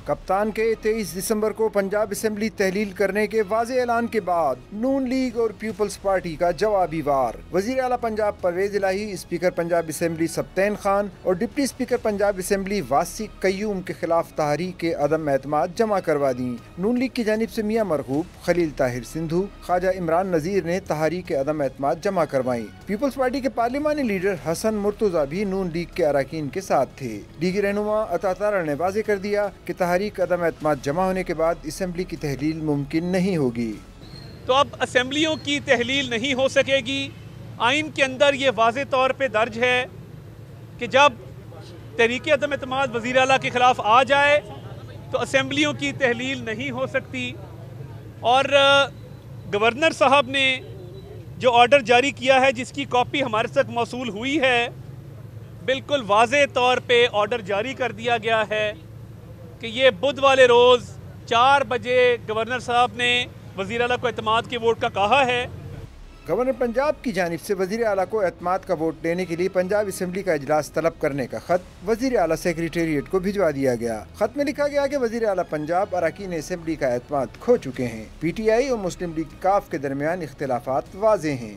کپتان کے 23 دسمبر کو پنجاب اسمبلی تحلیل کرنے کے واضح اعلان کے بعد نون لیگ اور پیپلز پارٹی کا جوابی وار۔ وزیر اعلیٰ پنجاب پرویز الہی، اسپیکر پنجاب اسمبلی سبطین خان اور deputy speaker Punjab assembly Wasiq Qayyum کے خلاف تحریک عدم اعتماد جمع کروا دیں۔ نون لیگ کی جانب سے میاں مرغوب، خلیل طاہر سندھو، خواجہ عمران نذیر نے تحریک عدم اعتماد جمع کروائیں۔ پیپلز پارٹی کے پارلیمانی لیڈر حسن مرتضیٰ بھی نون لیگ کے اراکین کے ساتھ تھے۔ لیگی رہنما عطا تارڑ نے واضح کر دیا کہ تحریک عدم اعتماد جمع ہونے کے بعد اسمبلی کی تحلیل ممکن نہیں ہوگی۔ تو اب اسمبلیوں کی تحلیل نہیں ہو سکے گی۔ آئین کے اندر یہ واضح طور پہ درج ہے کہ جب تحریک عدم اعتماد وزیر اعلیٰ کے خلاف آ جائے تو اسمبلیوں کی تحلیل نہیں ہو سکتی۔ اور گورنر صاحب نے جو آرڈر جاری کیا ہے، جس کی کاپی ہمارے تک موصول ہوئی ہے، بالکل واضح طور پہ آرڈر جاری کر دیا گیا ہے کہ یہ بدھ والے روز 4 بجے گورنر صاحب نے وزیر اعلیٰ کو اعتماد کے ووٹ کا کہا ہے۔ گورنر پنجاب کی جانب سے وزیر اعلیٰ کو اعتماد کا ووٹ دینے کے لیے پنجاب اسمبلی کا اجلاس طلب کرنے کا خط وزیر اعلیٰ سیکریٹریٹ کو بھجوا دیا گیا۔ خط میں لکھا گیا کہ وزیر اعلیٰ پنجاب اراکین اسمبلی کا اعتماد کھو چکے ہیں۔ پی ٹی آئی اور مسلم لیگ کاف کے درمیان اختلافات واضح ہیں۔